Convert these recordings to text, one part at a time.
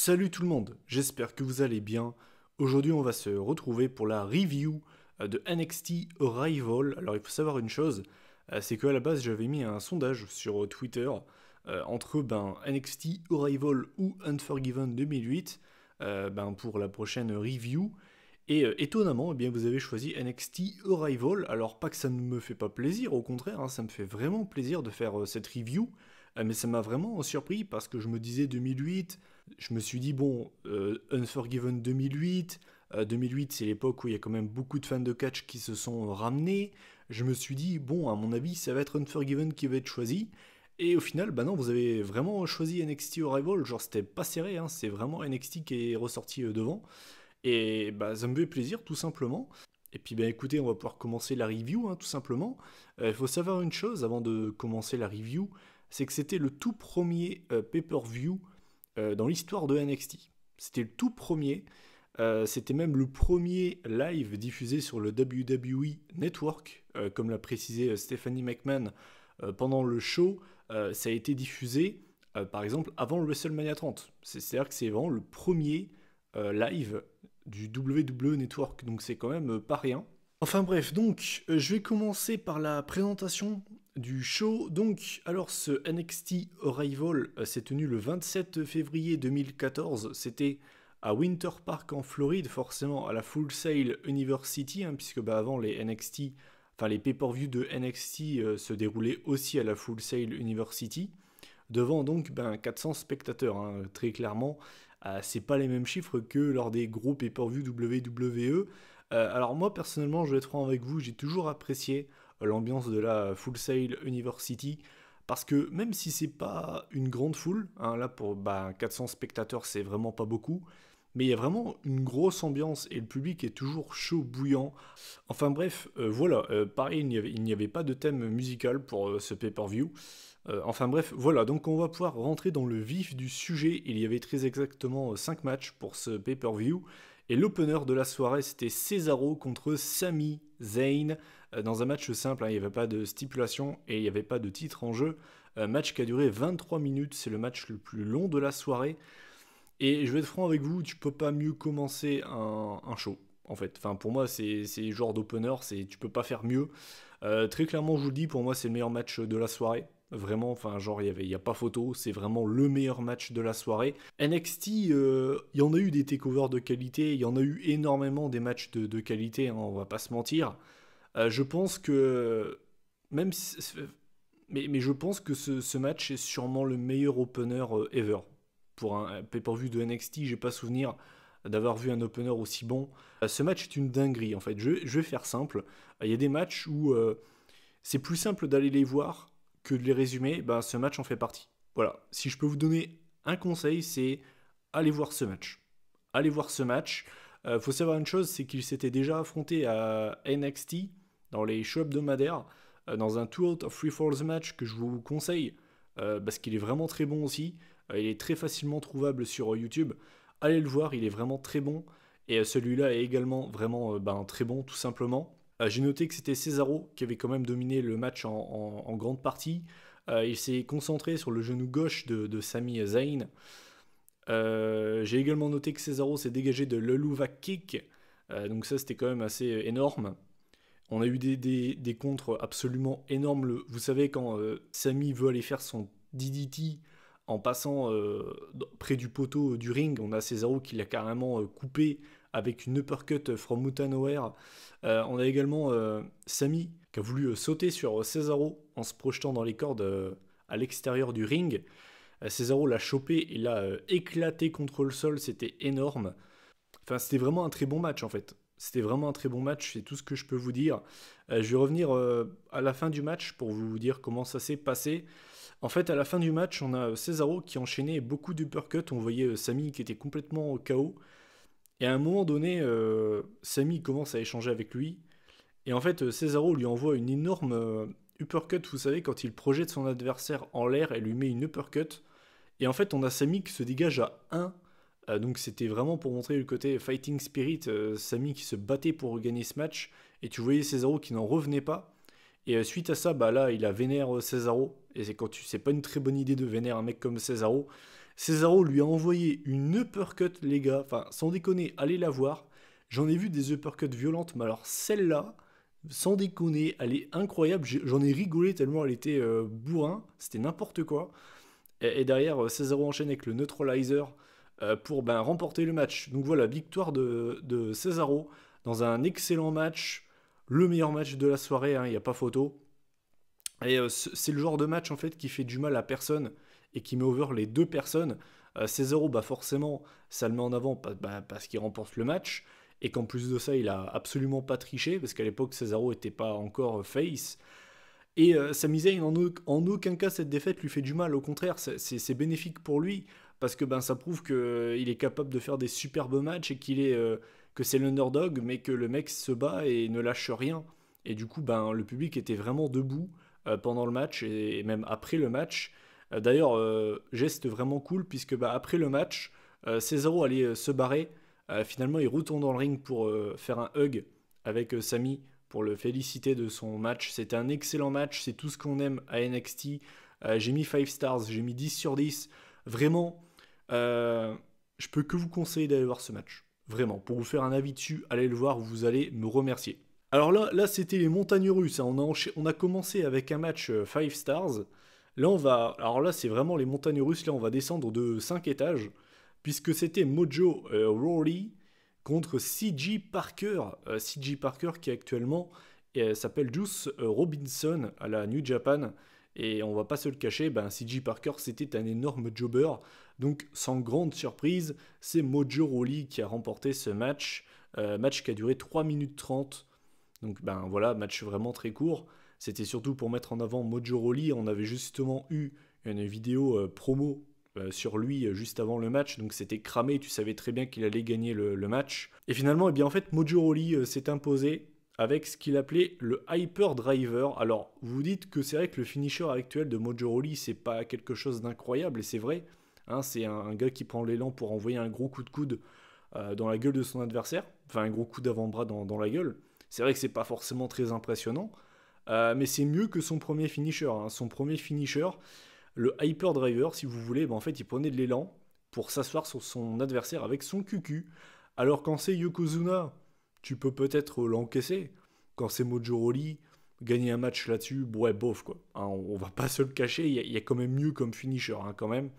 Salut tout le monde, j'espère que vous allez bien. Aujourd'hui on va se retrouver pour la review de NXT Arrival. Alors il faut savoir une chose, c'est qu'à la base j'avais mis un sondage sur Twitter entre NXT Arrival ou Unforgiven 2008 pour la prochaine review. Et étonnamment, eh bien, vous avez choisi NXT Arrival. Alors pas que ça ne me fait pas plaisir, au contraire, hein, ça me fait vraiment plaisir de faire cette review. Mais ça m'a vraiment surpris parce que je me disais 2008, je me suis dit bon, Unforgiven 2008, 2008 c'est l'époque où il y a quand même beaucoup de fans de catch qui se sont ramenés. Je me suis dit bon, à mon avis ça va être Unforgiven qui va être choisi. Et au final, bah non, vous avez vraiment choisi NXT Arrival, genre c'était pas serré, hein, c'est vraiment NXT qui est ressorti devant. Et bah, ça me fait plaisir, tout simplement. Et puis, bah, écoutez, on va pouvoir commencer la review, hein, tout simplement. Il faut savoir une chose avant de commencer la review, c'est que c'était le tout premier pay-per-view dans l'histoire de NXT. C'était le tout premier. C'était même le premier live diffusé sur le WWE Network, comme l'a précisé Stephanie McMahon pendant le show. Ça a été diffusé, par exemple, avant le WrestleMania 30. C'est-à-dire que c'est vraiment le premier live du WWE Network, donc c'est quand même pas rien. Enfin bref, donc je vais commencer par la présentation du show. Donc, alors ce NXT Arrival s'est tenu le 27 février 2014. C'était à Winter Park en Floride, forcément à la Full Sail University, hein, puisque avant les NXT, enfin les pay-per-view de NXT se déroulaient aussi à la Full Sail University, devant donc 400 spectateurs, hein, très clairement. C'est pas les mêmes chiffres que lors des gros pay-per-view WWE. Alors moi personnellement, je vais être franc avec vous, j'ai toujours apprécié l'ambiance de la Full Sail University parce que même si c'est pas une grande foule, hein, là pour 400 spectateurs c'est vraiment pas beaucoup, mais il y a vraiment une grosse ambiance et le public est toujours chaud, bouillant. Enfin bref, voilà, pareil, il n'y avait pas de thème musical pour ce pay-per-view. Enfin bref, voilà, donc on va pouvoir rentrer dans le vif du sujet. Il y avait très exactement 5 matchs pour ce pay-per-view. Et l'opener de la soirée, c'était Cesaro contre Sami Zayn. Dans un match simple, hein, il n'y avait pas de stipulation et il n'y avait pas de titre en jeu. Un match qui a duré 23 minutes, c'est le match le plus long de la soirée. Et je vais être franc avec vous, tu peux pas mieux commencer un show, en fait. Enfin, pour moi, c'est le genre d'opener, tu peux pas faire mieux. Très clairement, je vous le dis, pour moi, c'est le meilleur match de la soirée. Vraiment, enfin, genre, il y a pas photo, c'est vraiment le meilleur match de la soirée. NXT, il y en a eu des takeovers de qualité, il y en a eu énormément des matchs de qualité, hein, on va pas se mentir. Je pense que, même si- mais je pense que ce match est sûrement le meilleur opener ever. Pour un pay-per-view de NXT, j'ai pas souvenir d'avoir vu un opener aussi bon. Ce match est une dinguerie en fait. Je vais faire simple. Il y a des matchs où c'est plus simple d'aller les voir que de les résumer. Ce match en fait partie. Voilà. Si je peux vous donner un conseil, c'est allez voir ce match. Allez voir ce match. Faut savoir une chose, c'est qu'il s'était déjà affronté à NXT dans les shows hebdomadaires, dans un 2 out of 3 falls match que je vous conseille, parce qu'il est vraiment très bon aussi. Il est très facilement trouvable sur YouTube. Allez le voir, il est vraiment très bon. Et celui-là est également vraiment très bon, tout simplement. J'ai noté que c'était Cesaro qui avait quand même dominé le match en grande partie. Il s'est concentré sur le genou gauche de Sami Zayn. J'ai également noté que Cesaro s'est dégagé de l'Eluva Kick. Donc ça, c'était quand même assez énorme. On a eu des contres absolument énormes. Vous savez, quand Sami veut aller faire son DDT en passant près du poteau du ring, on a Cesaro qui l'a carrément coupé avec une uppercut from out of nowhere. On a également Sami qui a voulu sauter sur Cesaro en se projetant dans les cordes à l'extérieur du ring. Cesaro l'a chopé et l'a éclaté contre le sol, c'était énorme. Enfin, c'était vraiment un très bon match en fait. C'était vraiment un très bon match, c'est tout ce que je peux vous dire. Je vais revenir à la fin du match pour vous dire comment ça s'est passé. En fait, à la fin du match, on a Cesaro qui enchaînait beaucoup d'uppercuts. On voyait Sami qui était complètement KO. Et à un moment donné, Sami commence à échanger avec lui. Et en fait, Cesaro lui envoie une énorme uppercut. Vous savez, quand il projette son adversaire en l'air et lui met une uppercut. Et en fait, on a Sami qui se dégage à 1. Donc c'était vraiment pour montrer le côté fighting spirit. Sami qui se battait pour gagner ce match. Et tu voyais Cesaro qui n'en revenait pas. Et suite à ça, là, il a vénère Cesaro. Et c'est pas une très bonne idée de vénérer un mec comme Cesaro. Cesaro lui a envoyé une uppercut, les gars. Enfin, sans déconner, allez la voir. J'en ai vu des uppercuts violentes, mais alors celle-là, sans déconner, elle est incroyable. J'en ai rigolé tellement elle était bourrin. C'était n'importe quoi. Et derrière, Cesaro enchaîne avec le neutralizer pour remporter le match. Donc voilà, victoire de Cesaro dans un excellent match. Le meilleur match de la soirée, il n'y a pas photo. Et c'est le genre de match en fait qui fait du mal à personne et qui met over les deux personnes. Cesaro, forcément, ça le met en avant parce qu'il remporte le match et qu'en plus de ça, il a absolument pas triché parce qu'à l'époque, Cesaro était pas encore face. Et Sami Zayn, en aucun cas, cette défaite lui fait du mal. Au contraire, c'est bénéfique pour lui parce que ça prouve qu'il est capable de faire des superbes matchs et que c'est l'underdog, mais que le mec se bat et ne lâche rien. Et du coup, le public était vraiment debout pendant le match et même après le match. D'ailleurs, geste vraiment cool puisque après le match, Cesaro allait se barrer. Finalement, il retourne dans le ring pour faire un hug avec Sami pour le féliciter de son match. C'était un excellent match, c'est tout ce qu'on aime à NXT. J'ai mis 5 stars, j'ai mis 10 sur 10. Vraiment, je peux que vous conseiller d'aller voir ce match. Vraiment, pour vous faire un avis dessus, allez le voir, vous allez me remercier. Alors là c'était les montagnes russes. On a commencé avec un match 5 stars. Alors là, c'est vraiment les montagnes russes. Là, on va descendre de 5 étages. Puisque c'était Mojo Rawley contre C.J. Parker. C.J. Parker qui actuellement s'appelle Juice Robinson à la New Japan. Et on va pas se le cacher, C.J. Parker c'était un énorme jobber. Donc sans grande surprise, c'est Mojo Rawley qui a remporté ce match. Match qui a duré 3 minutes 30. Donc voilà, match vraiment très court. C'était surtout pour mettre en avant Mojo Rawley. On avait justement eu une vidéo promo sur lui juste avant le match, donc c'était cramé, tu savais très bien qu'il allait gagner le match. Et finalement, en fait, Mojo Rawley s'est imposé avec ce qu'il appelait le Hyper Driver. Alors, vous vous dites que c'est vrai que le finisher actuel de Mojo Rawley, c'est pas quelque chose d'incroyable, et c'est vrai. C'est un gars qui prend l'élan pour envoyer un gros coup de coude dans la gueule de son adversaire, enfin un gros coup d'avant-bras dans la gueule. C'est vrai que c'est pas forcément très impressionnant, mais c'est mieux que son premier finisher. Son premier finisher, le Hyper Driver, si vous voulez, en fait, il prenait de l'élan pour s'asseoir sur son adversaire avec son cucu. Alors quand c'est Yokozuna, tu peux peut-être l'encaisser. Quand c'est Mojo Rawley, gagner un match là-dessus, ouais, bof, quoi. On va pas se le cacher, il y a quand même mieux comme finisher, quand même.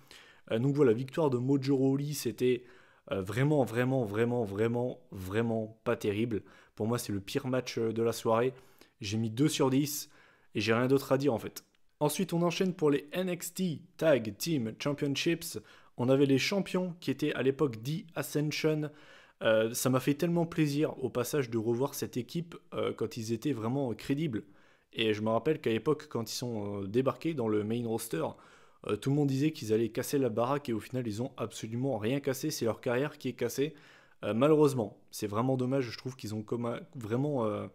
Donc voilà, victoire de Mojo Rawley, c'était vraiment, vraiment, vraiment, vraiment, vraiment pas terrible. Pour moi, c'est le pire match de la soirée. J'ai mis 2 sur 10 et j'ai rien d'autre à dire en fait. Ensuite, on enchaîne pour les NXT Tag Team Championships. On avait les champions qui étaient à l'époque The Ascension. Ça m'a fait tellement plaisir au passage de revoir cette équipe quand ils étaient vraiment crédibles. Et je me rappelle qu'à l'époque, quand ils sont débarqués dans le main roster, tout le monde disait qu'ils allaient casser la baraque et au final, ils ont absolument rien cassé. C'est leur carrière qui est cassée. Malheureusement, c'est vraiment dommage. Je trouve qu'ils ont vraiment.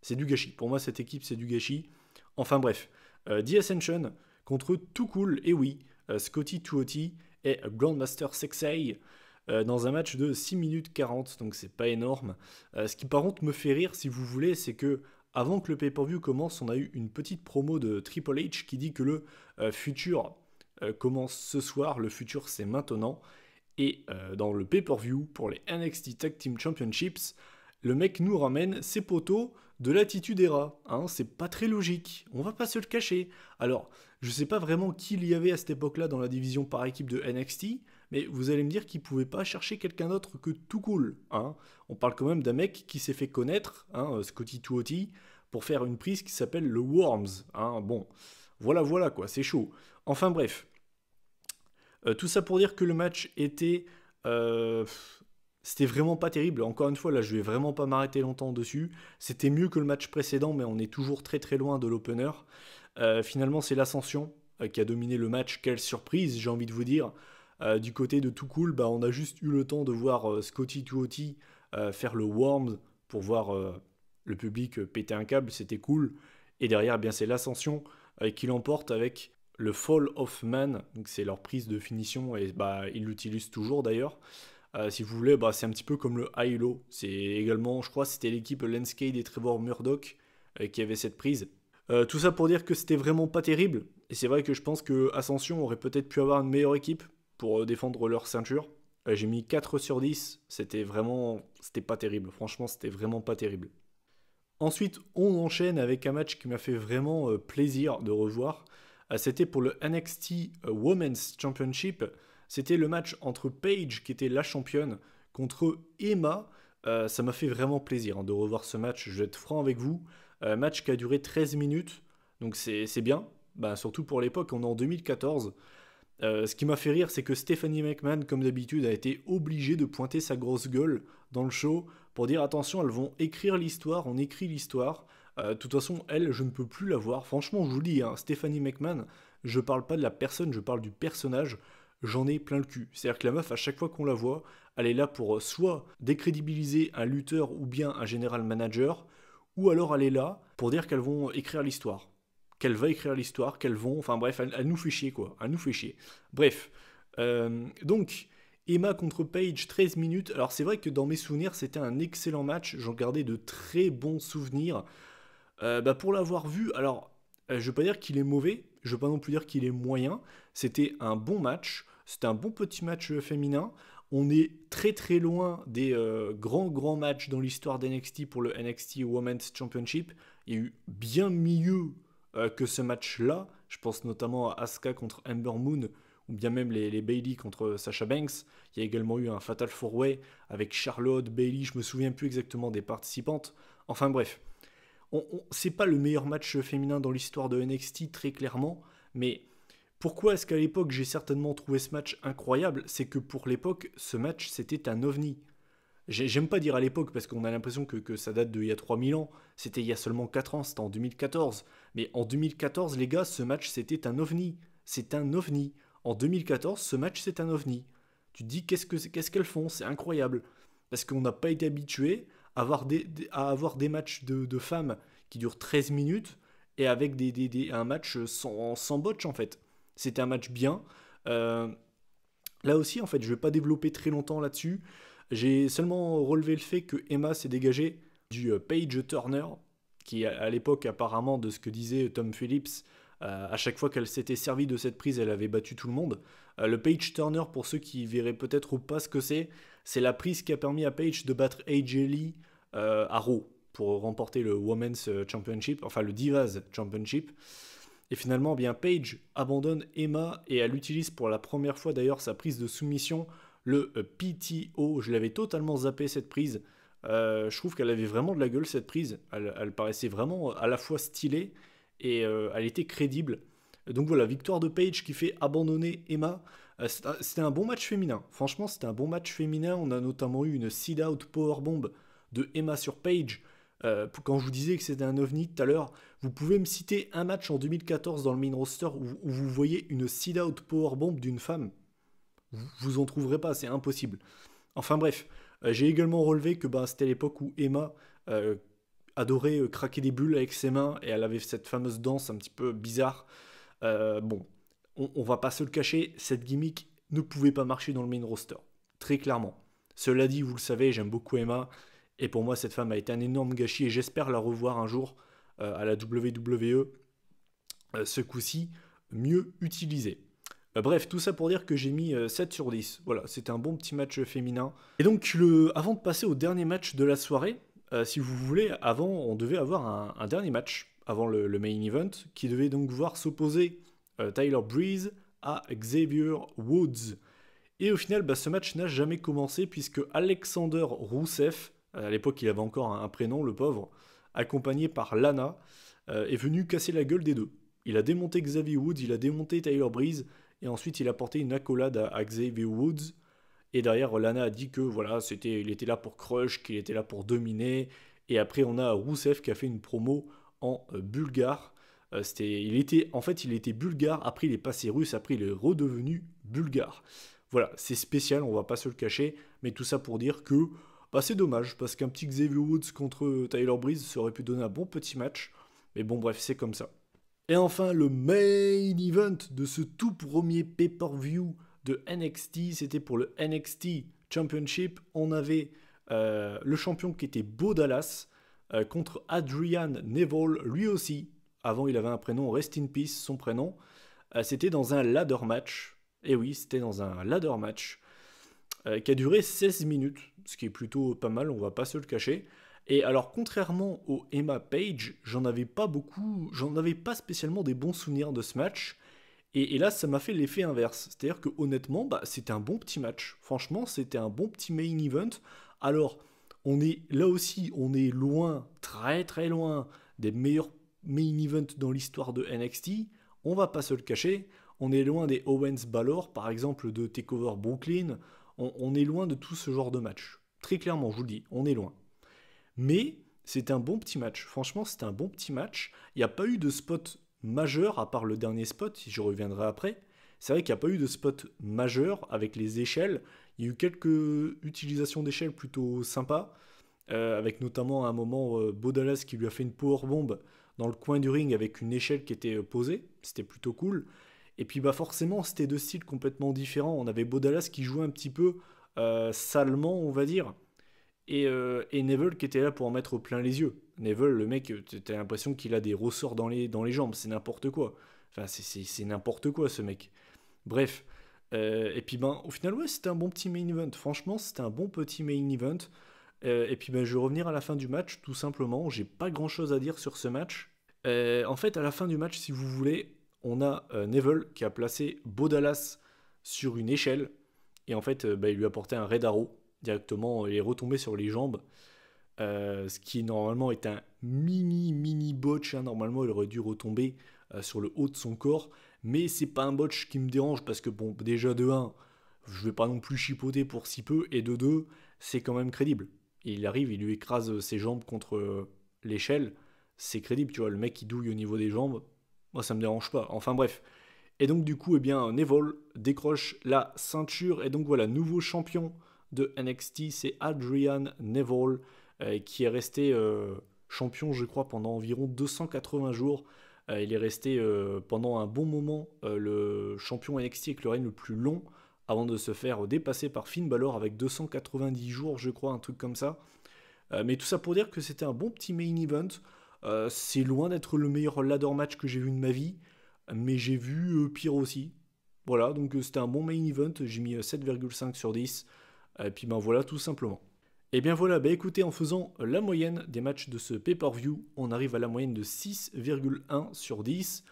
C'est du gâchis. Pour moi, cette équipe, c'est du gâchis. Enfin bref. The Ascension contre Too Cool, et oui, Scotty 2OT et Grandmaster Sexay dans un match de 6 minutes 40, donc c'est pas énorme. Ce qui par contre me fait rire, si vous voulez, c'est que avant que le pay-per-view commence, on a eu une petite promo de Triple H qui dit que le futur commence ce soir, le futur c'est maintenant. Et dans le pay-per-view pour les NXT Tag Team Championships, le mec nous ramène ses poteaux de l'Attitude Era. C'est pas très logique, on va pas se le cacher. Alors, je sais pas vraiment qui il y avait à cette époque-là dans la division par équipe de NXT, mais vous allez me dire qu'il pouvait pas chercher quelqu'un d'autre que Too Cool. On parle quand même d'un mec qui s'est fait connaître, Scotty 2OT, pour faire une prise qui s'appelle le Worms. Bon, voilà quoi, c'est chaud. Enfin bref. Tout ça pour dire que le match était... c'était vraiment pas terrible. Encore une fois, là, je vais vraiment pas m'arrêter longtemps dessus. C'était mieux que le match précédent, mais on est toujours très très loin de l'opener. Finalement, c'est l'Ascension qui a dominé le match. Quelle surprise, j'ai envie de vous dire. Du côté de Too Cool, on a juste eu le temps de voir Scotty 2OT faire le Worms pour voir le public péter un câble. C'était cool. Et derrière, c'est l'Ascension qui l'emporte avec le Fall of Man. Donc c'est leur prise de finition et ils l'utilisent toujours d'ailleurs. Si vous voulez, c'est un petit peu comme le high-low. C'est également, je crois, c'était l'équipe Landscape et Trevor Murdoch qui avait cette prise. Tout ça pour dire que c'était vraiment pas terrible. Et c'est vrai que je pense que Ascension aurait peut-être pu avoir une meilleure équipe pour défendre leur ceinture. J'ai mis 4 sur 10, c'était pas terrible, franchement c'était vraiment pas terrible. Ensuite, on enchaîne avec un match qui m'a fait vraiment plaisir de revoir. C'était pour le NXT Women's Championship. C'était le match entre Paige, qui était la championne, contre Emma. Ça m'a fait vraiment plaisir de revoir ce match, je vais être franc avec vous. Match qui a duré 13 minutes, donc c'est bien. Bah, surtout pour l'époque, on est en 2014. Ce qui m'a fait rire, c'est que Stephanie McMahon, comme d'habitude, a été obligée de pointer sa grosse gueule dans le show pour dire attention, elles vont écrire l'histoire, on écrit l'histoire. De toute façon, elle, je ne peux plus la voir. Franchement, je vous le dis, hein, Stephanie McMahon, je parle pas de la personne, je parle du personnage. J'en ai plein le cul. C'est-à-dire que la meuf, à chaque fois qu'on la voit, elle est là pour soit décrédibiliser un lutteur ou bien un général manager, ou alors elle est là pour dire qu'elles vont écrire l'histoire. Qu'elle va écrire l'histoire, qu'elles vont. Enfin bref, elle nous fait chier quoi. Elle nous fait chier. Bref. Donc, Emma contre Paige, 13 minutes. Alors c'est vrai que dans mes souvenirs, c'était un excellent match. J'en gardais de très bons souvenirs. Pour l'avoir vu, alors, je ne veux pas dire qu'il est mauvais. Je ne veux pas non plus dire qu'il est moyen. C'était un bon match. C'était un bon petit match féminin. On est très très loin des grands matchs dans l'histoire d'NXT pour le NXT Women's Championship. Il y a eu bien mieux que ce match-là. Je pense notamment à Asuka contre Ember Moon ou bien même les Bayley contre Sasha Banks. Il y a également eu un Fatal 4-Way avec Charlotte, Bayley, je me souviens plus exactement des participantes. Enfin bref, c'est pas le meilleur match féminin dans l'histoire de NXT très clairement, mais pourquoi est-ce qu'à l'époque j'ai certainement trouvé ce match incroyable? C'est que pour l'époque, ce match c'était un ovni. J'aime pas dire à l'époque parce qu'on a l'impression que ça date d'il y a 3000 ans. C'était il y a seulement 4 ans, c'était en 2014. Mais en 2014, les gars, ce match c'était un ovni. C'est un ovni. En 2014, ce match c'est un ovni. Tu te dis qu'est-ce qu'elles font? C'est incroyable. Parce qu'on n'a pas été habitué à avoir des matchs de femmes qui durent 13 minutes et avec un match sans botch en fait. C'était un match bien. Euh, Là aussi, en fait, je ne vais pas développer très longtemps là-dessus. J'ai seulement relevé le fait que Emma s'est dégagée du Page Turner, qui à l'époque, apparemment, de ce que disait Tom Phillips, à chaque fois qu'elle s'était servie de cette prise, elle avait battu tout le monde. Le Page Turner, pour ceux qui verraient peut-être pas ce que c'est la prise qui a permis à Page de battre AJ Lee à Raw pour remporter le Women's Championship, enfin le Divas Championship. Et finalement, bien Paige abandonne Emma et elle utilise pour la première fois d'ailleurs sa prise de soumission, le PTO. Je l'avais totalement zappé cette prise. Je trouve qu'elle avait vraiment de la gueule cette prise. Elle paraissait vraiment à la fois stylée et elle était crédible. Donc voilà, victoire de Paige qui fait abandonner Emma. C'était un bon match féminin. Franchement, c'était un bon match féminin. On a notamment eu une seed-out powerbomb de Emma sur Paige. Quand je vous disais que c'était un ovni tout à l'heure, vous pouvez me citer un match en 2014 dans le main roster où vous voyez une seed-out powerbomb d'une femme? Vous en trouverez pas, c'est impossible. Enfin bref, j'ai également relevé que c'était l'époque où Emma adorait craquer des bulles avec ses mains et elle avait cette fameuse danse un petit peu bizarre. Bon, on va pas se le cacher, cette gimmick ne pouvait pas marcher dans le main roster, très clairement. Cela dit, vous le savez, j'aime beaucoup Emma. Et pour moi, cette femme a été un énorme gâchis et j'espère la revoir un jour à la WWE, ce coup-ci, mieux utilisée. Bref, tout ça pour dire que j'ai mis 7 sur 10. Voilà, c'était un bon petit match féminin. Et donc, avant de passer au dernier match de la soirée, si vous voulez, avant, on devait avoir un dernier match, avant le main event, qui devait donc voir s'opposer Tyler Breeze à Xavier Woods. Et au final, ce match n'a jamais commencé puisque Alexander Rousseff, à l'époque il avait encore un prénom, le pauvre, accompagné par Lana, est venu casser la gueule des deux. Il a démonté Xavier Woods, il a démonté Tyler Breeze, et ensuite il a porté une accolade à Xavier Woods. Et derrière, Lana a dit que voilà, il était là pour crush, qu'il était là pour dominer. Et après, on a Rousseff qui a fait une promo en bulgare. Il était bulgare, après il est passé russe, après il est redevenu bulgare. Voilà, c'est spécial, on va pas se le cacher, mais tout ça pour dire que c'est dommage, parce qu'un petit Xavier Woods contre Tyler Breeze, ça aurait pu donner un bon petit match. Mais bon, bref, c'est comme ça. Et enfin, le main event de ce tout premier pay-per-view de NXT, c'était pour le NXT Championship. On avait le champion qui était Bo Dallas contre Adrian Neville, lui aussi. Avant, il avait un prénom, Rest in Peace, son prénom. C'était dans un ladder match. Et oui, c'était dans un ladder match qui a duré 16 minutes, ce qui est plutôt pas mal, on va pas se le cacher. Et alors, contrairement au Emma Page, j'en avais pas spécialement des bons souvenirs de ce match. Et là, ça m'a fait l'effet inverse. C'est-à-dire que honnêtement, c'était un bon petit match. Franchement, c'était un bon petit main event. Alors, là aussi, on est loin, très très loin, des meilleurs main events dans l'histoire de NXT. On va pas se le cacher. On est loin des Owens Balor, par exemple, de Takeover Brooklyn. On est loin de tout ce genre de match. Très clairement, je vous le dis, on est loin. Mais c'était un bon petit match. Franchement, c'était un bon petit match. Il n'y a pas eu de spot majeur, à part le dernier spot, si je reviendrai après. C'est vrai qu'il n'y a pas eu de spot majeur avec les échelles. Il y a eu quelques utilisations d'échelles plutôt sympas, avec notamment à un moment Bo Dallas qui lui a fait une powerbomb dans le coin du ring avec une échelle qui était posée. C'était plutôt cool. Et puis forcément, c'était deux styles complètement différents. On avait Bo Dallas qui jouait un petit peu salement, on va dire, et Neville qui était là pour en mettre plein les yeux. Neville, le mec, t'as l'impression qu'il a des ressorts dans les jambes, c'est n'importe quoi. Enfin, c'est n'importe quoi ce mec. Bref. Et puis au final, ouais, c'était un bon petit main event. Franchement, c'était un bon petit main event. Et puis je vais revenir à la fin du match, tout simplement. J'ai pas grand chose à dire sur ce match. En fait, à la fin du match, si vous voulez, on a Neville qui a placé Bo Dallas sur une échelle. Et en fait, il lui a porté un Red Arrow directement. Il est retombé sur les jambes. Ce qui normalement est un mini botch. Hein. Normalement, il aurait dû retomber sur le haut de son corps. Mais c'est pas un botch qui me dérange parce que, bon, déjà de 1, je vais pas non plus chipoter pour si peu. Et de 2, c'est quand même crédible. Il arrive, il lui écrase ses jambes contre l'échelle. C'est crédible, tu vois. Le mec qui douille au niveau des jambes, moi ça me dérange pas. Enfin bref. Et donc du coup, Neville décroche la ceinture. Et donc voilà, nouveau champion de NXT, c'est Adrian Neville, qui est resté champion, je crois, pendant environ 280 jours. Il est resté pendant un bon moment le champion NXT avec le règne le plus long, avant de se faire dépasser par Finn Balor avec 290 jours, je crois, un truc comme ça. Mais tout ça pour dire que c'était un bon petit main event. C'est loin d'être le meilleur ladder match que j'ai vu de ma vie, mais j'ai vu pire aussi. Voilà, donc c'était un bon main event, j'ai mis 7,5 sur 10. Et puis voilà, tout simplement. Et bien voilà, écoutez, en faisant la moyenne des matchs de ce pay-per-view, on arrive à la moyenne de 6,1 sur 10.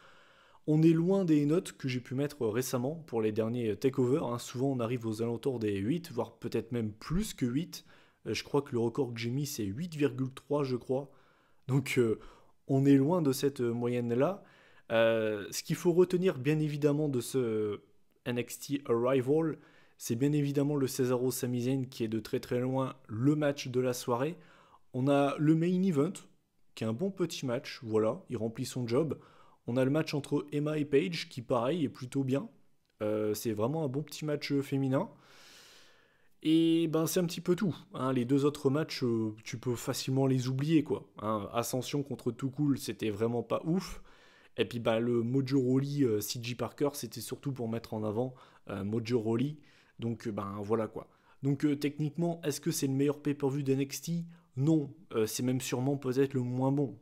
On est loin des notes que j'ai pu mettre récemment pour les derniers takeovers. Hein. Souvent, on arrive aux alentours des 8, voire peut-être même plus que 8. Je crois que le record que j'ai mis, c'est 8,3, je crois. Donc, on est loin de cette moyenne-là. Ce qu'il faut retenir, bien évidemment, de ce NXT Arrival, c'est bien évidemment le Cesaro Sami Zayn qui est de très très loin le match de la soirée. On a le main event, qui est un bon petit match, voilà, il remplit son job. On a le match entre Emma et Paige, qui pareil est plutôt bien. C'est vraiment un bon petit match féminin. Et c'est un petit peu tout. Hein. Les deux autres matchs, tu peux facilement les oublier, quoi. Hein. Ascension contre Too Cool, c'était vraiment pas ouf. Et puis le Mojo Rawley, CJ Parker, c'était surtout pour mettre en avant Mojo Rawley. Donc voilà quoi. Donc techniquement, est-ce que c'est le meilleur pay-per-view d'NXT? Non, c'est même sûrement peut-être le moins bon.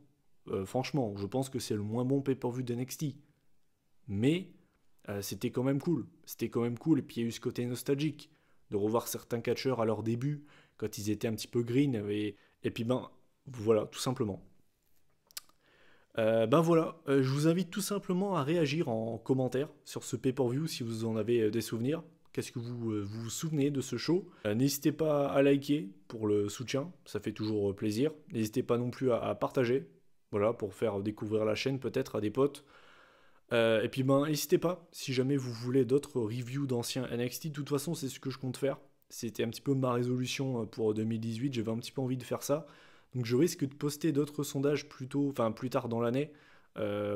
Franchement, je pense que c'est le moins bon pay-per-view d'NXT. Mais c'était quand même cool. C'était quand même cool. Et puis il y a eu ce côté nostalgique de revoir certains catcheurs à leur début, quand ils étaient un petit peu green. Et puis voilà, tout simplement. Voilà, je vous invite tout simplement à réagir en commentaire sur ce pay-per-view si vous en avez des souvenirs. Qu'est-ce que vous souvenez de ce show? N'hésitez pas à liker pour le soutien, ça fait toujours plaisir. N'hésitez pas non plus à partager, voilà, pour faire découvrir la chaîne peut-être à des potes. Et puis n'hésitez pas, si jamais vous voulez d'autres reviews d'anciens NXT, de toute façon c'est ce que je compte faire. C'était un petit peu ma résolution pour 2018, j'avais un petit peu envie de faire ça. Donc je risque de poster d'autres sondages plus tard dans l'année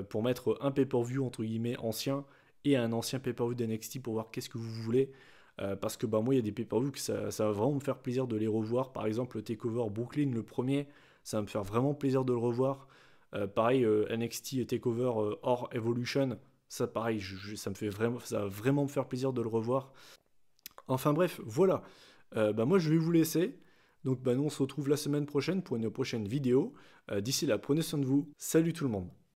pour mettre un pay-per-view entre guillemets ancien et un ancien pay-per-view d'NXT pour voir qu'est-ce que vous voulez. Parce que moi il y a des pay-per-view que ça va vraiment me faire plaisir de les revoir. Par exemple le Takeover Brooklyn, le premier, ça va me faire vraiment plaisir de le revoir. Pareil NXT Takeover hors Evolution, ça pareil, ça va vraiment me faire plaisir de le revoir. Enfin bref, voilà. Moi je vais vous laisser. Donc nous on se retrouve la semaine prochaine pour une prochaine vidéo. D'ici là, prenez soin de vous. Salut tout le monde.